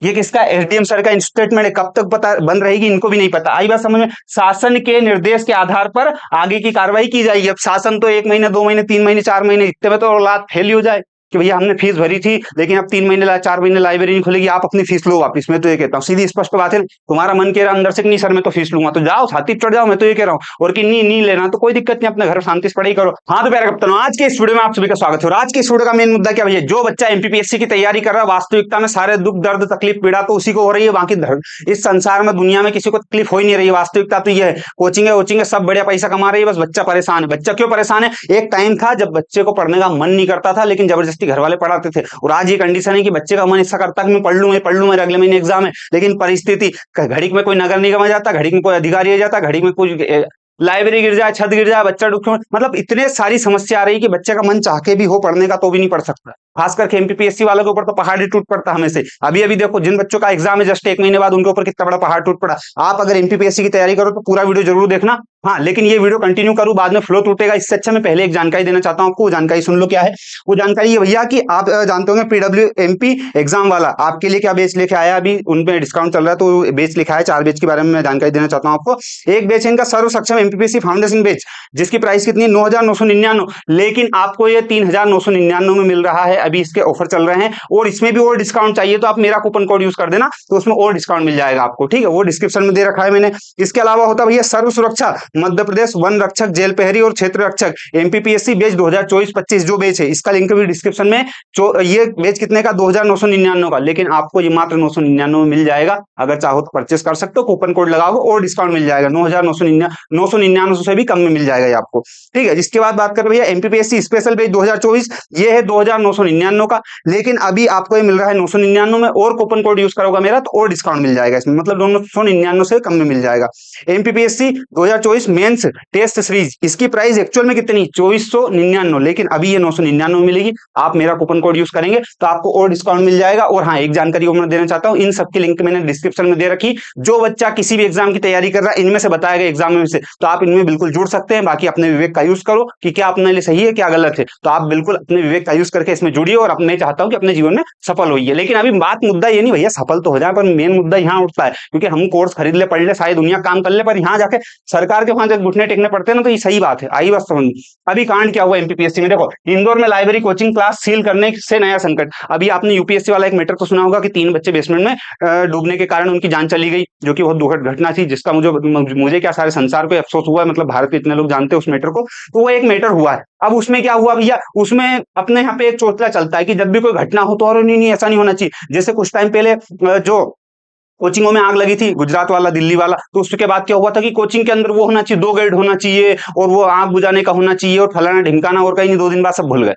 ये किसका, SDM sir का स्टेटमेंट है। कब तक पता बंद रहेगी इनको भी नहीं पता। आई बात समझ में। शासन के निर्देश के आधार पर आगे की कार्रवाई की जाएगी। अब शासन तो 1 महीने 2 महीने 3 महीने 4 महीने इतने में तो औलाद फेल हो जाए कि भैया हमने फीस भरी थी लेकिन अब 3 महीने 4 महीने लाइब्रेरी नहीं खुलेगी, आप अपनी फीस लो वापस। मैं तो ये कहता हूँ सीधी स्पष्ट बात है, तुम्हारा मन कह रहा अंदर से कि नहीं सर मैं तो फीस लूंगा, तो जाओ छाती चढ़ जाओ, मैं तो ये कह रहा हूँ। और कि नहीं नहीं लेना तो कोई दिक्कत नहीं, अपने घर शांति से पढ़ाई करो। हाँ तो प्यारे कप्तान, आज के इस वीडियो में आप सभी का स्वागत है। और आज के इस वीडियो का मेन मुद्दा क्या भैया, जो बच्चा एमपीपीएससी की तैयारी कर रहा है वास्तविकता में सारे दुख दर्द तकलीफ पीड़ा तो उसी को हो रही है, बाकी इस संसार में दुनिया में किसी को तकलीफ हो ही नहीं रही है। वास्तविकता तो ये है, कोचिंग है वोचिंग है सब बढ़िया पैसा कमा रही है, बस बच्चा परेशान है। बच्चा क्यों परेशान है, एक टाइम था जब बच्चे को पढ़ने का मन नहीं करता था लेकिन जबरदस्ती घर वाले पढ़ाते थे, और आज ये कंडीशन है कि बच्चे का मन ऐसा करता है कि मैं पढ़ लूं मेरे अगले महीने एग्जाम है, लेकिन परिस्थिति घड़ी में कोई नगर निगम आ जाता, घड़ी में कोई अधिकारी आ जाता, घड़ी में कुछ लाइब्रेरी गिर जाए, छत गिर जाए, बच्चा डूब, मतलब इतने सारी समस्या आ रही है कि बच्चे का मन चाह के भी हो पढ़ने का तो भी नहीं पढ़ सकता। खास करके एमपीपीएससी वालों के ऊपर तो पहाड़ ही टूट पड़ता हमें से। अभी अभी देखो जिन बच्चों का एग्जाम है जस्ट 1 महीने बाद उनके ऊपर कितना बड़ा पहाड़ टूट पड़ा। आप अगर एमपीपीएससी की तैयारी करो तो पूरा वीडियो जरूर देखना। हाँ लेकिन ये वीडियो कंटिन्यू करूं बाद में फ्लो टूटेगा, इससे अच्छा मैं पहले एक जानकारी देना चाहता हूं आपको। वो जानकारी सुन लो क्या है। वो जानकारी ये भैया कि आप जानते होंगे पीडब्ल्यूएमपी एग्जाम वाला आपके लिए क्या बेच लेके आया, अभी उनपे डिस्काउंट चल रहा है तो बेच लिखा है। 4 बेच के बारे में मैं जानकारी देना चाहता हूं आपको। एक बेच है इनका सर्व सक्षम एमपीपीएससी फाउंडेशन बेच, जिसकी प्राइस कितनी है 9,999, लेकिन आपको ये 3,999 में मिल रहा है। अभी इसके ऑफर चल रहे हैं और इसमें भी और डिस्काउंट चाहिए तो आप मेरा कूपन कोड यूज कर देना तो उसमें और डिस्काउंट मिल जाएगा आपको, ठीक है। वो डिस्क्रिप्शन में दे रखा है मैंने। इसके अलावा होता भैया सर्व सुरक्षा मध्य प्रदेश वन रक्षक जेल प्रहरी और क्षेत्र रक्षक एमपीपीएससी बेच 2024-25 जो बेच है, इसका लिंक भी डिस्क्रिप्शन में। ये बेच कितने का 2,999 का, लेकिन आपको ये मात्र 999 में मिल जाएगा। अगर चाहो तो परचेस कर सकते हो, कूपन कोड लगाओगे और डिस्काउंट मिल जाएगा। 9,999 से भी कम में मिल जाएगा ये आपको, ठीक है। जिसके बाद बात करें भैया एमपीपीएससी स्पेशल बेच 2024, ये है 2,999 का, लेकिन अभी आपको ये मिल रहा है 999 में, और कूपन कोड यूज करोगे मेरा तो और डिस्काउंट मिल जाएगा इसमें, मतलब 999 से कम में मिल जाएगा। एमपीपीएससी 2024 मेंस टेस्ट सीरीज, इसकी प्राइस एक्चुअल में कितनी 2499, लेकिन अभी ये 999 मिलेगी। आप मेरा कूपन कोड यूज करेंगे तो आपको और डिस्काउंट मिल जाएगा। और हाँ एक जानकारी और मैं देना चाहता हूँ, इन सबकी लिंक मैंने डिस्क्रिप्शन में दे रखी। जो बच्चा किसी भी एग्जाम की तैयारी कर रहा है इनमें से बताया गया एग्जाम में से, तो आप इनमें बिल्कुल जुड़ सकते हैं। बाकी अपने विवेक का यूज करो कि क्या अपने लिए सही है क्या गलत है, तो आप बिल्कुल अपने विवेक का यूज करके इसमें जुड़िए और मैं चाहता हूं कि अपने जीवन में सफल होइए। लेकिन अभी बात मुद्दा ये नहीं भैया सफल तो हो जाए, पर मेन मुद्दा यहाँ उठता है क्योंकि हम कोर्स खरीद ले पढ़ ले सारी दुनिया काम कर ले, पर यहाँ जाके सरकार के वहां जब घुटने टेकने पड़ते हैं ना तो ये सही बात है। आई बात समझ में। अभी कांड क्या हुआ एमपीपीएससी में, देखो इंदौर में लाइब्रेरी कोचिंग क्लास सील करने से नया संकट। अभी आपने यूपीएससी वाला एक मैटर तो सुना होगा कि 3 बच्चे बेसमेंट में डूबने के कारण उनकी जान चली गई, जो कि बहुत दुखद घटना थी, जिसका मुझे क्या सारे संसार को अफसोस हुआ, मतलब भारत के इतने लोग जानते हैं उस मैटर को। तो वो एक मैटर हुआ है। अब उसमें क्या हुआ भैया, उसमें अपने यहाँ पे एक चोचला चलता है कि जब भी कोई घटना हो तो और नहीं ऐसा नहीं होना चाहिए। जैसे कुछ टाइम पहले जो कोचिंगों में आग लगी थी, गुजरात वाला दिल्ली वाला, तो उसके बाद क्या हुआ था कि कोचिंग के अंदर वो होना चाहिए 2 गाइड होना चाहिए और वो आग बुझाने का होना चाहिए और फलाना ढिमकाना, और कहीं नहीं 2 दिन बाद सब भूल गए।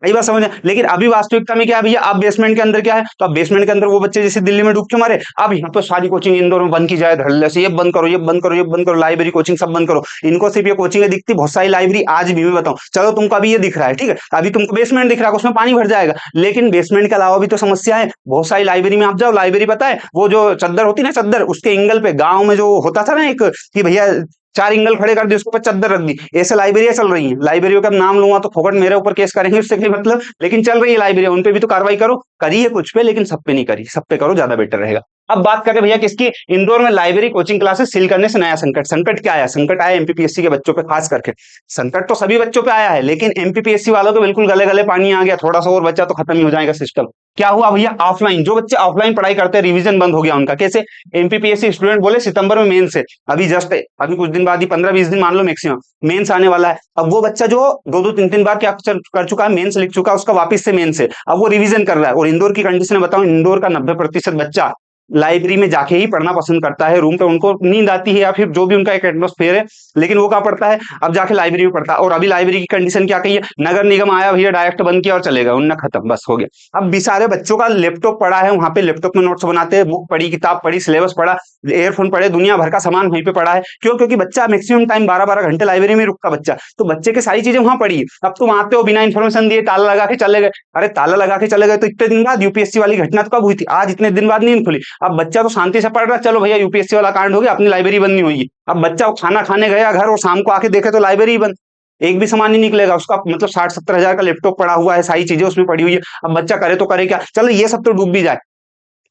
यही बात समझ। लेकिन अभी वास्तविकता में क्या है भैया, अब बेसमेंट के अंदर क्या है, तो अब बेसमेंट के अंदर वो बच्चे जैसे दिल्ली में डूब के मारे, अब यहाँ पे सारी कोचिंग इंदौर में बंद की जाए धड़ल्ले से, ये बंद करो ये बंद करो ये बंद करो, लाइब्रेरी कोचिंग सब बंद करो। इनको सिर्फ ये कोचिंग दिखती, बहुत सारी लाइब्रेरी आज भी मैं बताऊं, चलो तुमको अभी ये दिख रहा है ठीक है, अभी तुमको बेसमेंट दिख रहा है उसमें पानी भर जाएगा, लेकिन बेसमेंट के अलावा भी तो समस्या है। बहुत सारी लाइब्रेरी में आप जाओ, लाइब्रेरी पता है वो जो चद्दर होती है ना, चद्दर उसके एंगल पे गाँव में जो होता था ना एक कि भैया 4 एंगल खड़े कर दिए उसके ऊपर चद्दर रख दी, ऐसे लाइब्रेरियां चल रही हैं। लाइब्रेरियों का नाम लूंगा तो फोकट मेरे ऊपर केस करेंगे, उससे कोई मतलब, लेकिन चल रही है लाइब्रेरी, उन पे भी तो कार्रवाई करो। करी है कुछ पे लेकिन सब पे नहीं करी, सब पे करो ज्यादा बेटर रहेगा। अब बात करें भैया किसकी, इंदौर में लाइब्रेरी कोचिंग क्लासेस सील करने से नया संकट। संकट क्या आया, संकट आया एमपीपीएससी के बच्चों पे खास करके। संकट तो सभी बच्चों पे आया है लेकिन एमपीपीएससी वालों को बिल्कुल गले गले पानी आ गया, थोड़ा सा और बच्चा तो खत्म ही हो जाएगा सिस्टम। क्या हुआ भैया, ऑफलाइन जो बच्चे ऑफलाइन पढ़ाई करते हैं रिवीजन बंद हो गया उनका। कैसे, एमपीपीएससी स्टूडेंट बोले सितंबर में मेंस है, अभी जस्ट अभी कुछ दिन बाद ही 15-20 दिन मान लो मैक्सिमम मेंस आने वाला है। अब वो बच्चा जो 2-2 3 बार क्या कर चुका है, मेंस लिख चुका है, उसका वापस से मेंस है, अब वो रिवीजन कर रहा है। और इंदौर की कंडीशन बताऊं, इंदौर का 90% बच्चा लाइब्रेरी में जाके ही पढ़ना पसंद करता है। रूम पे उनको नींद आती है या फिर जो भी उनका एक एटमोस्फेयर है, लेकिन वो क्या पढ़ता है, अब जाके लाइब्रेरी में पढ़ता है। और अभी लाइब्रेरी की कंडीशन क्या कही है, नगर निगम आया भैया डायरेक्ट बंद किया और चलेगा, उनने खत्म बस हो गया। अब बेचारे बच्चों का लैपटॉप पड़ा है, वहां पे लैपटॉप में नोट्स बनाते हैं, बुक पढ़ी, किताब पढ़ी, सिलेबस पढ़ा, एयरफोन पढ़े, दुनिया भर का सामान वहीं पे पड़ा है। क्यों, क्योंकि बच्चा मैक्सिमम टाइम 12-12 घंटे लाइब्रेरी में रुकता बच्चा, तो बच्चे की सारी चीजें वहां पड़ी है। अब तुम आते हो बिना इन्फॉर्मेशन दिए ताला लगा के चले गए, अरे ताला लगा के चले गए तो इतने दिन बाद, यूपीएससी वाली घटना तो कब हुई थी, आज इतने दिन बाद नींद खुली। अब बच्चा तो शांति से पढ़ रहा, चलो भैया यूपीएससी वाला कांड हो गया, अपनी लाइब्रेरी बंद नहीं हुई। अब बच्चा खाना खाने गया घर और शाम को आके देखे तो लाइब्रेरी बंद, एक भी सामान नहीं निकलेगा उसका, मतलब 60-70 हजार का लैपटॉप पड़ा हुआ है, सारी चीजें उसमें पड़ी हुई है। अब बच्चा करे तो करे क्या, चलो ये सब तो डूब भी जाए,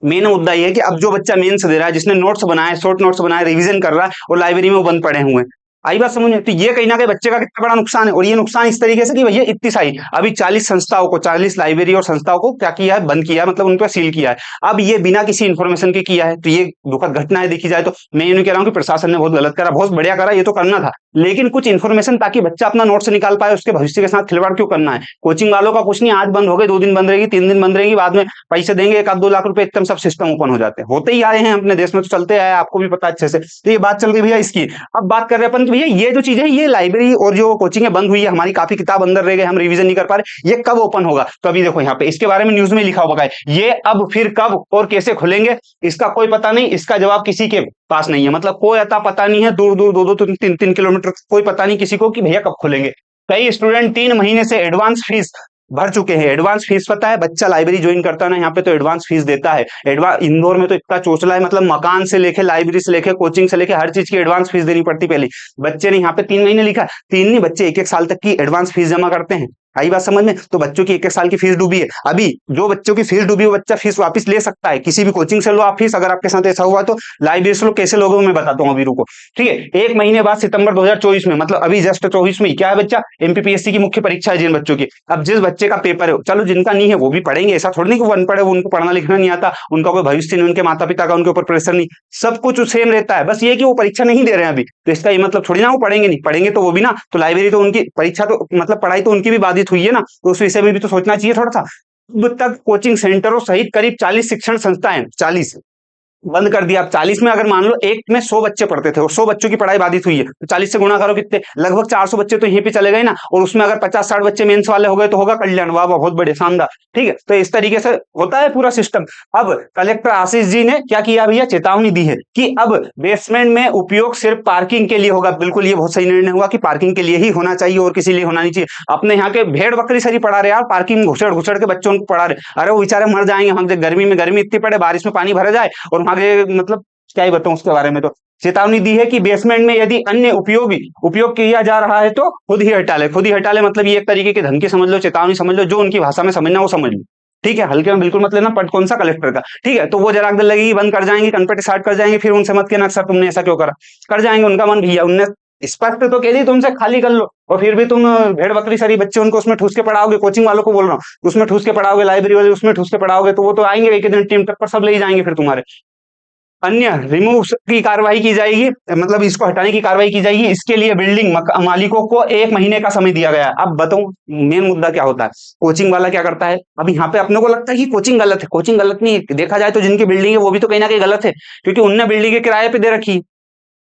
मेन मुद्दा ये है कि अब जो बच्चा मेंस दे रहा है, जिसने नोट्स बनाए, शॉर्ट नोट्स बनाए, रिवीजन कर रहा है, और लाइब्रेरी में वो बंद पड़े हुए हैं। आई बात समझ में? तो ये कहीं ना कहीं बच्चे का कितना बड़ा नुकसान है। और ये नुकसान इस तरीके से कि भैया इतनी सारी अभी 40 संस्थाओं को, 40 लाइब्रेरी और संस्थाओं को क्या किया है, बंद किया है, मतलब उन पर सील किया है। अब ये बिना किसी इन्फॉर्मेशन के किया है, तो ये दुखद घटना है देखी जाए तो। मैं ये नहीं कह रहा हूँ कि प्रशासन ने बहुत गलत करा, बहुत बढ़िया करा, ये तो करना था, लेकिन कुछ इन्फॉर्मेशन ताकि बच्चा अपना नोट्स निकाल पाए, उसके भविष्य के साथ खिलवाड़ क्यों करना है। कोचिंग वालों का कुछ नहीं, आज बंद हो गए, 2 दिन बंद रहेगी, 3 दिन बंद रहेगी, बाद में पैसे देंगे 1-2 लाख रुपए, एकदम सब सिस्टम ओपन हो जाते हैं, होते ही आए हैं अपने देश में, तो चलते आए, आपको भी पता अच्छे से। तो ये बात चल गई भैया इसकी। अब बात कर रहे हैं अपन कि भैया ये जो चीज है, ये लाइब्रेरी और जो कोचिंग है बंद हुई है, हमारी काफी किताब अंदर रह गए, हम रिवीजन नहीं कर पा रहे, ये कब ओपन होगा? तो अभी देखो यहाँ पे इसके बारे में न्यूज में लिखा होगा, ये अब फिर कब और कैसे खुलेंगे, इसका कोई पता नहीं, इसका जवाब किसी के पास नहीं है। मतलब कोई अता पता नहीं है, दूर दूर 2-2, 3-3 किलोमीटर कोई पता नहीं किसी को कि भैया कब खुलेंगे। कई स्टूडेंट 3 महीने से एडवांस फीस भर चुके हैं। एडवांस फीस पता है, बच्चा लाइब्रेरी ज्वाइन करता है ना, यहाँ पे तो एडवांस फीस देता है। एडवांस इंदौर में तो इतना चोचला है, मतलब मकान से लेके, लाइब्रेरी से लेके, कोचिंग से लेके, हर चीज की एडवांस फीस देनी पड़ती पहले। बच्चे ने यहाँ पे 3 महीने लिखा, 3 नहीं, बच्चे 1-1 साल तक की एडवांस फीस जमा करते हैं। आई बात समझ में? तो बच्चों की 1-1 साल की फीस डूबी है। अभी जो बच्चों की फीस डूबी है, वो बच्चा फीस वापस ले सकता है, किसी भी कोचिंग से लो आप फीस, अगर आपके साथ ऐसा हुआ तो। लाइब्रेरी से लो, कैसे लोगों मैं बताता हूँ अभी, रुको। ठीक है, 1 महीने बाद सितंबर 2024 में, मतलब अभी जस्ट 24 में, क्या है बच्चा, एमपीपीएससी की मुख्य परीक्षा है जिन बच्चों की। अब जिस बच्चे का पेपर है, चलो जिनका नहीं है वो भी पढ़ेंगे, ऐसा थोड़ी नहीं कि वो अनपढ़ है, वो उनको पढ़ना लिखना नहीं आता, उनका कोई भविष्य नहीं, उनके माता पिता का उनके ऊपर प्रेशर नहीं, सब कुछ सेम रहता है, बस ये कि वो परीक्षा नहीं दे रहे हैं अभी, तो इसका ये मतलब थोड़ी ना वो पढ़ेंगे नहीं, पढ़ेंगे तो वो भी ना, तो लाइब्रेरी तो उनकी परीक्षा तो मतलब पढ़ाई तो उनकी भी बाधित हुई है ना, तो उस विषय में भी तो सोचना चाहिए थोड़ा सा। अब तक कोचिंग सेंटरों सहित करीब 40 शिक्षण संस्थाएं, 40 बंद कर दिया। अब 40 में अगर मान लो एक में 100 बच्चे पढ़ते थे और 100 बच्चों की पढ़ाई बाधित हुई है, तो 40 से गुणा करो कितने, लगभग 400 बच्चे तो यहीं पे चले गए ना। और उसमें अगर 50-60 बच्चे मेंस वाले हो गए तो होगा कल्याण, वाह वाह, बहुत बढ़िया, शानदार। ठीक है, तो इस तरीके से होता है पूरा सिस्टम। अब कलेक्टर आशीष जी ने क्या किया भैया, चेतावनी दी है कि अब बेसमेंट में उपयोग सिर्फ पार्किंग के लिए होगा। बिल्कुल ये बहुत सही निर्णय हुआ कि पार्किंग के लिए ही होना चाहिए और किसी लिए होना नहीं चाहिए। अपने यहाँ के भेड़ बकरी सरी पढ़ा रहे यार, पार्किंग घुसड़ घुसड़ के बच्चों को पढ़ा रहे, अरे वो बेचारे मर जाएंगे वहां से, गर्मी में गर्मी इतनी पड़े, बारिश में पानी भरा जाए, और वहां के मतलब क्या ही बताऊं उसके बारे में। तो चेतावनी दी है कि बेसमेंट में यदि अन्य उपयोग किया जा रहा है तो खुद ही हटा ले। खुद ही हटा ले मतलब ये एक तरीके की धमकी समझ लो, चेतावनी समझ लो, जो उनकी भाषा में समझना वो समझ लो। ठीक है, हल्के में बिल्कुल मत लेना, पट कौन सा, कलेक्टर का। ठीक है, तो वो जरा देर लगेगी, बंद कर जाएंगे, कनपटी स्टार्ट कर जाएंगे, फिर उनसे मत कहना सर तुमने ऐसा क्यों करा, कर जाएंगे उनका मन भैया, उनने स्पष्ट तो कह दी तुमसे खाली कर लो, और फिर भी तुम भेड़ बकरी सारी बच्चे उनको उसमें ठूस के पढ़ाओगे। कोचिंग वालों को बोल रहा हूँ, उसमें ठूस के पढ़ाओगे, लाइब्रेरी वाले उसमें ठूस के पढ़ाओगे, तो वो तो आएंगे एक दिन टीम टप्पर सब ले ही जाएंगे फिर तुम्हारे। अन्य रिमूव की कार्रवाई की जाएगी, मतलब इसको हटाने की कार्रवाई की जाएगी। इसके लिए बिल्डिंग मालिकों को 1 महीने का समय दिया गया है। अब बताऊं मेन मुद्दा क्या होता है, कोचिंग वाला क्या करता है। अब यहाँ पे अपने को लगता है कि कोचिंग गलत है, कोचिंग गलत नहीं है, देखा जाए तो जिनकी बिल्डिंग है वो भी तो कहीं ना कहीं गलत है, क्योंकि उनने बिल्डिंग किराए पे दे रखी,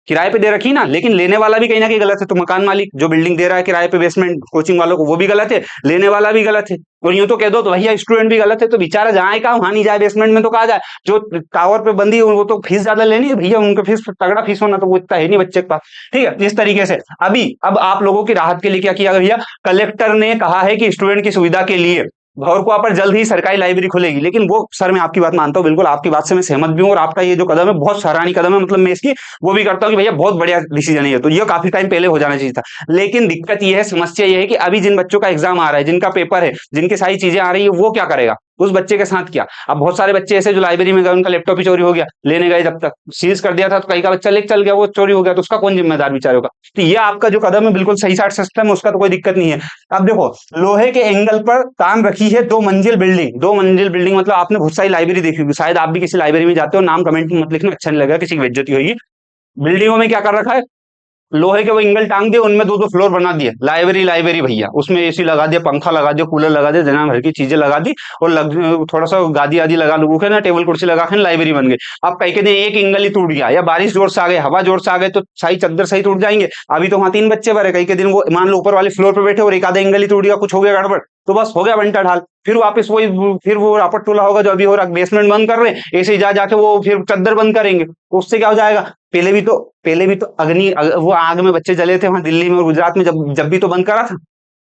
किराए पे दे रखी ना, लेकिन लेने वाला भी कहीं ना कहीं गलत है। तो मकान मालिक जो बिल्डिंग दे रहा है किराए पे बेसमेंट कोचिंग वालों को, वो भी गलत है, लेने वाला भी गलत है, और यूं तो कह दो तो भैया स्टूडेंट भी गलत है। तो बेचारा जाए कहाँ, वहां नहीं जाए बेसमेंट में तो कहा जाए, जो टावर पे बंदी है वो तो फीस ज्यादा लेनी है भैया, उनका फीस तगड़ा फीस होना, तो वो इतना है नहीं बच्चे के पास। ठीक है, इस तरीके से अब आप लोगों की राहत के लिए क्या किया भैया, कलेक्टर ने कहा है कि स्टूडेंट की सुविधा के लिए भौरकुआ पर जल्द ही सरकारी लाइब्रेरी खुलेगी। लेकिन वो सर मैं आपकी बात मानता हूँ, बिल्कुल आपकी बात से मैं सहमत भी हूँ, और आपका ये जो कदम है बहुत सराहनीय कदम है, मतलब मैं इसकी वो भी करता हूँ कि भैया बहुत बढ़िया डिसीजन है ये, तो ये काफी टाइम पहले हो जाना चाहिए था। लेकिन दिक्कत ये है, समस्या ये है कि अभी जिन बच्चों का एग्जाम आ रहा है, जिनका पेपर है, जिनकी सारी चीजें आ रही है, वो क्या करेगा उस बच्चे के साथ क्या। अब बहुत सारे बच्चे ऐसे जो लाइब्रेरी में गए, उनका लैपटॉप ही चोरी हो गया, लेने गए जब तक सीज कर दिया था, तो कहीं का बच्चा लेके चल गया, वो चोरी हो गया, तो उसका कौन जिम्मेदार बेचारे होगा। तो ये आपका जो कदम है बिल्कुल सही साइड सिस्टम है, उसका तो कोई दिक्कत नहीं है। अब देखो, लोहे के एंगल पर काम रखी है 2 मंजिल बिल्डिंग। 2 मंजिल बिल्डिंग मतलब आपने बहुत सारी लाइब्रेरी देखी होगी, शायद आप भी किसी लाइब्रेरी में जाते हो, नाम कमेंट में मत लिखना, अच्छा नहीं लगेगा, किसी की बेइज्जती होगी। बिल्डिंगों में क्या कर रखा है, लोहे के वो एंगल टांग दिए, उनमें 2-2 फ्लोर बना दिए, लाइब्रेरी लाइब्रेरी भैया, उसमें एसी लगा दिया, पंखा लगा दिया, कूलर लगा दिया, जना भर की चीजें लगा दी, और थोड़ा सा गादी आदि लगा लोगों के ना, टेबल कुर्सी लगा के लाइब्रेरी बन गई। अब कहीं के दिन एक एंगल ही टूट गया, या बारिश जोर से आ गई, हवा जोर से आ गए, तो सारी चद्दर सही टूट जाएंगे। अभी तो वहां 3 बच्चे भरे, कहीं के दिन वो मान लो ऊपर वाले फ्लोर पे बैठे और एक आधा एंगल ही टूट गया, कुछ हो गया गड़बड़, तो बस हो गया बंटा ढाल। फिर वापस वही, फिर वो रापट टोला होगा जो अभी हो रहा, बेसमेंट बंद कर रहे हैं, ऐसे ही जा जाके वो फिर चद्दर बंद करेंगे, तो उससे क्या हो जाएगा। पहले भी तो वो आग में बच्चे जले थे वहां दिल्ली में और गुजरात में, जब जब भी तो बंद करा था,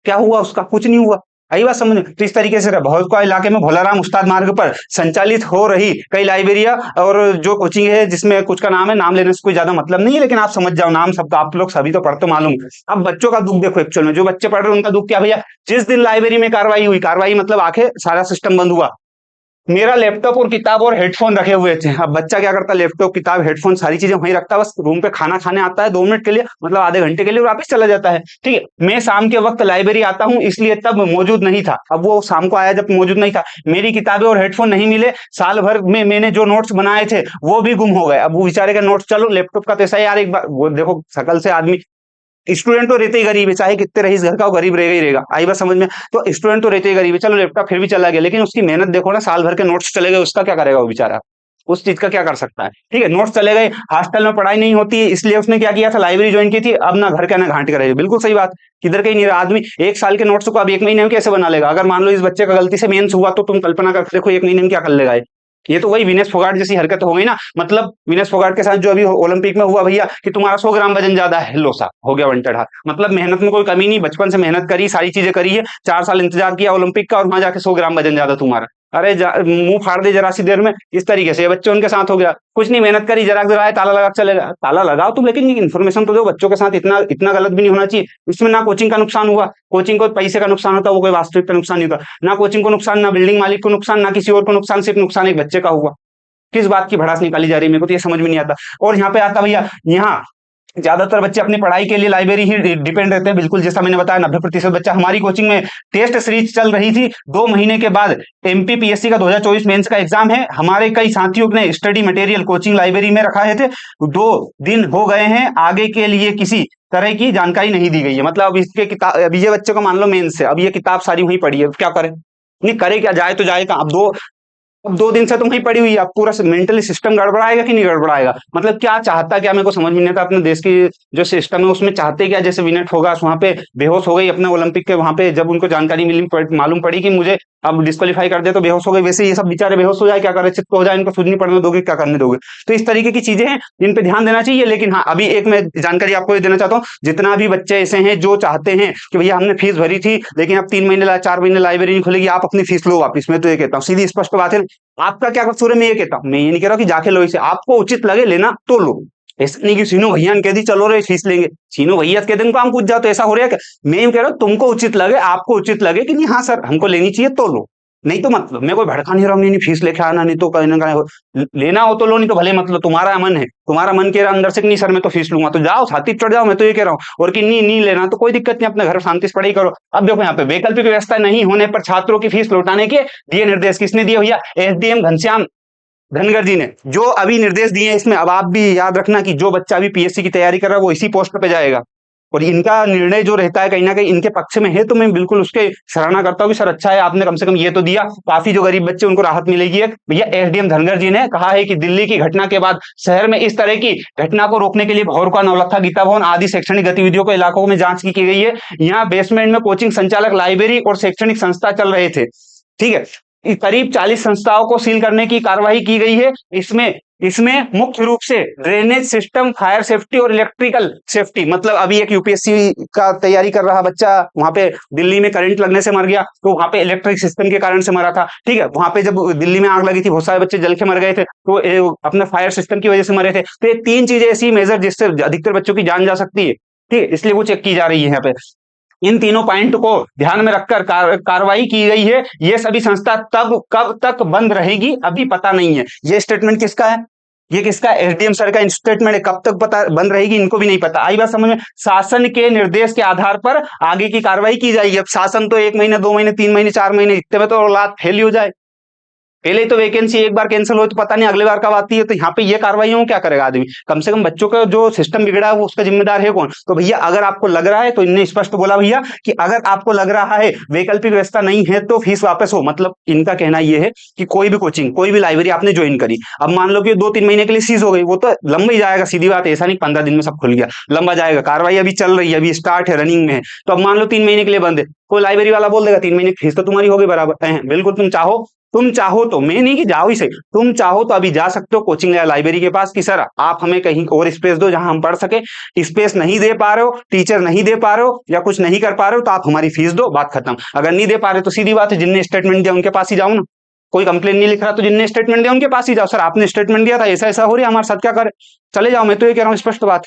क्या हुआ उसका, कुछ नहीं हुआ। आई बात समझ में? तो इस तरीके से भौरकुआ इलाके में भोलाराम उस्ताद मार्ग पर संचालित हो रही कई लाइब्रेरिया और जो कोचिंग है, जिसमें कुछ का नाम है, नाम लेने से कोई ज्यादा मतलब नहीं है, लेकिन आप समझ जाओ, नाम सब तो आप लोग सभी तो पढ़ते मालूम। अब बच्चों का दुख देखो, एक्चुअल में जो बच्चे पढ़ रहे हैं उनका दुख क्या भैया, जिस दिन लाइब्रेरी में कार्रवाई हुई, कार्रवाई मतलब आखिर सारा सिस्टम बंद हुआ, मेरा लैपटॉप और किताब और हेडफोन रखे हुए थे। अब बच्चा क्या करता है, लैपटॉप किताब हेडफोन सारी चीजें वहीं रखता है, बस रूम पे खाना खाने आता है 2 मिनट के लिए, मतलब आधे घंटे के लिए वापस चला जाता है। ठीक है, मैं शाम के वक्त लाइब्रेरी आता हूँ, इसलिए तब मौजूद नहीं था। अब वो शाम को आया जब मौजूद नहीं था, मेरी किताबें और हेडफोन नहीं मिले, साल भर में मैंने जो नोट्स बनाए थे वो भी गुम हो गए। अब वो बेचारे का नोट्स, चलो लैपटॉप का तो ऐसा है यार, एक बार वो देखो शकल से आदमी, स्टूडेंट तो रहते ही गरीब है, चाहे कितने रईस घर का हो, गरीब रहेगा ही रहेगा, आई बात समझ में। तो स्टूडेंट तो रहते ही गरीब है, चलो लैपटॉप फिर भी चला गया, लेकिन उसकी मेहनत देखो ना, साल भर के नोट्स चले गए, उसका क्या करेगा वो बेचारा, उस चीज का क्या कर सकता है। ठीक है, नोट्स चले गए, हॉस्टल में पढ़ाई नहीं होती है, इसलिए उसने क्या किया था, लाइब्रेरी ज्वाइन की थी, अब ना घर का ना घाट का रहे। बिल्कुल सही बात, किधर कहीं नहीं रहा आदमी। 1 साल के नोट्स को अब 1 महीने में कैसे बना लेगा। अगर मान लो इस बच्चे का गलती से मेंस हुआ, तो तुम कल्पना कर देखो 1 महीने में क्या कर लेगा ये तो वही विनेश फोगाट जैसी हरकत हो गई ना। मतलब विनेश फोगाट के साथ जो अभी ओलंपिक में हुआ भैया, कि तुम्हारा 100 ग्राम वजन ज्यादा है, लो सा हो गया वांटेड हाथ। मतलब मेहनत में कोई कमी नहीं, बचपन से मेहनत करी, सारी चीजें करी है, 4 साल इंतजार किया ओलंपिक का, और वहां जाके 100 ग्राम वजन ज्यादा तुम्हारा। अरे मुंह फाड़ दे जरा सी देर में, इस तरीके से ये बच्चे उनके साथ हो गया। कुछ नहीं मेहनत करी, जरा जरा ताला लगा के चलेगा, ताला लगाओ तुम, लेकिन इन्फॉर्मेशन तो दो, बच्चों के साथ इतना इतना गलत भी नहीं होना चाहिए। इसमें ना कोचिंग का नुकसान हुआ, कोचिंग को पैसे का नुकसान होता, वो कोई वास्तविक का नुकसान नहीं होता। ना कोचिंग को नुकसान, ना बिल्डिंग मालिक को नुकसान, ना किसी और को नुकसान, सिर्फ नुकसान एक बच्चे का हुआ। किस बात की भड़ास निकाली जा रही है, मेरे को तो ये समझ में नहीं आता। और यहाँ पे आता भैया, यहाँ ज्यादातर बच्चे अपनी पढ़ाई के लिए लाइब्रेरी ही डिपेंड रहते हैं। बिल्कुल जैसा मैंने बताया, 90% बच्चा, हमारी कोचिंग में टेस्ट सीरीज चल रही थी, 2 महीने के बाद एमपीपीएससी का 2024 मेंस का एग्जाम है। हमारे कई साथियों ने स्टडी मटेरियल कोचिंग लाइब्रेरी में रखा है थे, 2 दिन हो गए हैं, आगे के लिए किसी तरह की जानकारी नहीं दी गई है। मतलब अब इसके किताब, अभी ये बच्चे को मान लो मेंस है, अब ये किताब सारी वहीं पड़ी है, अब क्या करे, नहीं करे क्या, जाए तो जाए कहाँ। अब 2 दिन से तुम वहीं पड़ी हुई है, अब पूरा मेंटली सिस्टम गड़बड़ाएगा कि नहीं गड़बड़ाएगा। मतलब क्या चाहता क्या, मेरे को समझ में नहीं आता। अपने देश की जो सिस्टम है उसमें चाहते क्या, जैसे विनेट फोगाट वहां पे बेहोश हो गई अपने ओलंपिक के वहां पे, जब उनको जानकारी मिली, मालूम पड़ी कि मुझे अब डिस्क्वालीफाई कर दे, तो बेहोश हो गए। वैसे ये सब बेचारे बेहोश हो जाए, क्या करे, चित्त हो जाए, इनको सूझ नहीं पड़ने दोगे, क्या करने दोगे। तो इस तरीके की चीजें हैं, इन पे ध्यान देना चाहिए। लेकिन हाँ, अभी एक मैं जानकारी आपको ये देना चाहता हूँ, जितना भी बच्चे ऐसे हैं जो चाहते हैं कि भैया हमने फीस भरी थी, लेकिन अब 3 महीने 4 महीने लाइब्रेरी नहीं खुलेगी, आप अपनी फीस लो वापिस। मैं तो ये कहता हूँ, सीधी स्पष्ट बात है, आपका क्या कसूर है, मैं ये कहता हूँ। मैं ये नहीं कह रहा कि जाके लो इसे, आपको उचित लगे लेना तो लो। ऐसा नहीं कि सीनो भैया ने कह दी चलो रे फीस लेंगे, सीनो भैया कह देंगे काम पूछ जाओ, तो ऐसा हो रहा है क्या। मैं ये कह रहा हूँ, तुमको उचित लगे, आपको उचित लगे कि नहीं हाँ सर हमको लेनी चाहिए तो लो, नहीं तो मतलब मैं कोई भड़का नहीं रहा हूँ, नहीं फीस लेके आना, नहीं तो कहीं ना कहीं लेना हो तो लो, नहीं तो भले मतलब तुम्हारा मन है, तुम्हारा मन कह रहा अंदर से कि नहीं सर मैं तो फीस लूंगा, तो जाओ छाती चढ़ जाओ, मैं तो ये कह रहा हूँ। और कि नहीं नहीं लेना तो कोई दिक्कत नहीं, अपने घर शांति से पढ़ाई करो। अब देखो यहाँ पे वैकल्पिक व्यवस्था नहीं होने पर छात्रों की फीस लौटाने के दिए निर्देश, किसने दिए भैया, एसडीएम घनश्याम धनगर जी ने जो अभी निर्देश दिए हैं। इसमें अब आप भी याद रखना कि जो बच्चा अभी पीएससी की तैयारी कर रहा है वो इसी पोस्ट पे जाएगा, और इनका निर्णय जो रहता है कहीं ना कहीं इनके पक्ष में है, तो मैं बिल्कुल उसके सराहना करता हूँ कि सर अच्छा है आपने कम से कम ये तो दिया, काफी जो गरीब बच्चे उनको राहत मिलेगी। भैया एसडीएम धनगर जी ने कहा है कि दिल्ली की घटना के बाद शहर में इस तरह की घटना को रोकने के लिए भौरका, नौलखा, गीता भवन आदि शैक्षणिक गतिविधियों को इलाकों में जांच की गई है। यहाँ बेसमेंट में कोचिंग संचालक, लाइब्रेरी और शैक्षणिक संस्था चल रहे थे। ठीक है, करीब 40 संस्थाओं को सील करने की कार्रवाई की गई है। इसमें इसमें मुख्य रूप से ड्रेनेज सिस्टम, फायर सेफ्टी और इलेक्ट्रिकल सेफ्टी। मतलब अभी एक यूपीएससी का तैयारी कर रहा बच्चा वहां पे दिल्ली में करंट लगने से मर गया, तो वहां पे इलेक्ट्रिक सिस्टम के कारण से मरा था। ठीक है, वहां पे जब दिल्ली में आग लगी थी बहुत सारे बच्चे जल के मर गए थे, तो अपने फायर सिस्टम की वजह से मरे थे। तो ये 3 चीजें ऐसी मेजर जिससे अधिकतर बच्चों की जान जा सकती है। ठीक है, इसलिए वो चेक की जा रही है यहाँ पे। इन तीनों पॉइंट को ध्यान में रखकर कार्रवाई की गई है। ये सभी संस्था तब कब तक बंद रहेगी अभी पता नहीं है। ये स्टेटमेंट किसका है, ये किसका, एसडीएम सर का स्टेटमेंट है। कब तक पता बंद रहेगी इनको भी नहीं पता। आई बात समझ में। शासन के निर्देश के आधार पर आगे की कार्रवाई की जाएगी। अब शासन तो 1 महीने 2 महीने 3 महीने 4 महीने इतने में तो औलाद फेल हो जाए। पहले तो वैकेंसी एक बार कैंसिल हो तो पता नहीं अगले बार कब आती है। तो यहाँ पे ये कार्रवाइयों क्या करेगा आदमी, कम से कम बच्चों का जो सिस्टम बिगड़ा है वो उसका जिम्मेदार है कौन। तो भैया अगर आपको लग रहा है, तो इनने स्पष्ट बोला भैया कि अगर आपको लग रहा है वैकल्पिक व्यवस्था नहीं है तो फीस वापस हो। मतलब इनका कहना यह है कि कोई भी कोचिंग, कोई भी लाइब्रेरी आपने ज्वाइन करी, अब मान लो कि 2-3 महीने के लिए सीज हो गई, वो तो लंबा ही जाएगा, सीधी बात है। ऐसा नहीं 15 दिन में सब खुल गया, लंबा जाएगा। कार्रवाई अभी चल रही है, अभी स्टार्ट है, रनिंग में है। तो अब मान लो 3 महीने के लिए बंद है, कोई लाइब्रेरी वाला बोल देगा 3 महीने की फीस तो तुम्हारी होगी बराबर। बिल्कुल, तुम चाहो तो, मैं नहीं कि जाओ ही सही, तुम चाहो तो अभी जा सकते हो कोचिंग या लाइब्रेरी के पास कि सर आप हमें कहीं और स्पेस दो जहां हम पढ़ सके। स्पेस नहीं दे पा रहे हो, टीचर नहीं दे पा रहे हो या कुछ नहीं कर पा रहे हो, तो आप हमारी फीस दो, बात खत्म। अगर नहीं दे पा रहे तो सीधी बात है, जिनने स्टेटमेंट दिया उनके पास ही जाओ ना। कोई कंप्लेन नहीं लिख रहा तो जिनने स्टेटमेंट दिया उनके पास ही जाओ, सर आपने स्टेटमेंट दिया था, ऐसा ऐसा हो रहा है हमारे साथ, क्या करे, चले जाओ। मैं तो ये कह रहा हूँ स्पष्ट बात।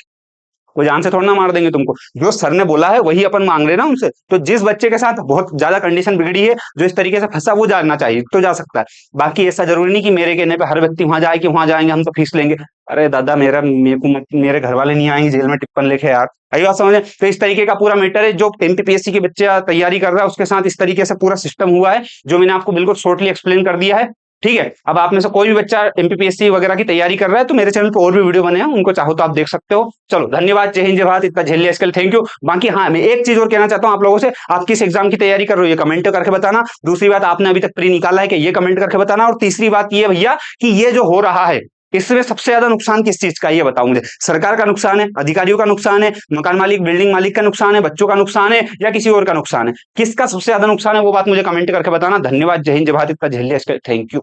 वो जान से थोड़ा ना मार देंगे तुमको। जो सर ने बोला है वही अपन मांग रहे ना उनसे। तो जिस बच्चे के साथ बहुत ज्यादा कंडीशन बिगड़ी है, जो इस तरीके से फंसा, वो जाना चाहिए तो जा सकता है। बाकी ऐसा जरूरी नहीं कि मेरे कहने पे हर व्यक्ति वहां जाए कि वहां जाएंगे हम तो फीस लेंगे। अरे दादा, मेरे घर वाले नहीं आएंगे जेल में टिप्पण लेके यार। आई बात समझ में? तो इस तरीके का पूरा मैटर है। जो एमपीपीएससी के बच्चे तैयारी कर रहा है उसके साथ इस तरीके से पूरा सिस्टम हुआ है, जो मैंने आपको बिल्कुल शॉर्टली एक्सप्लेन कर दिया है। ठीक है, अब आप में से कोई भी बच्चा एमपीपीएससी वगैरह की तैयारी कर रहा है तो मेरे चैनल पे और भी वीडियो बने हैं, उनको चाहो तो आप देख सकते हो। चलो धन्यवाद, जय हिंद जय भारत, इतना झेल लिया इसके लिए थैंक यू। बाकी हाँ, मैं एक चीज और कहना चाहता हूँ आप लोगों से, आप किस एग्जाम की तैयारी कर रहे हो ये कमेंट करके बताना। दूसरी बात, आपने अभी तक प्री निकाला है कि ये कमेंट करके बताना। और तीसरी बात ये भैया कि ये जो हो रहा है इसमें सबसे ज्यादा नुकसान किस चीज का है ये बताओ मुझे। सरकार का नुकसान है, अधिकारियों का नुकसान है, मकान मालिक बिल्डिंग मालिक का नुकसान है, बच्चों का नुकसान है, या किसी और का नुकसान है? किसका सबसे ज्यादा नुकसान है वो बात मुझे कमेंट करके बताना। धन्यवाद, जय हिंद जय भारत, इतना झेल लिया इसके लिए थैंक यू।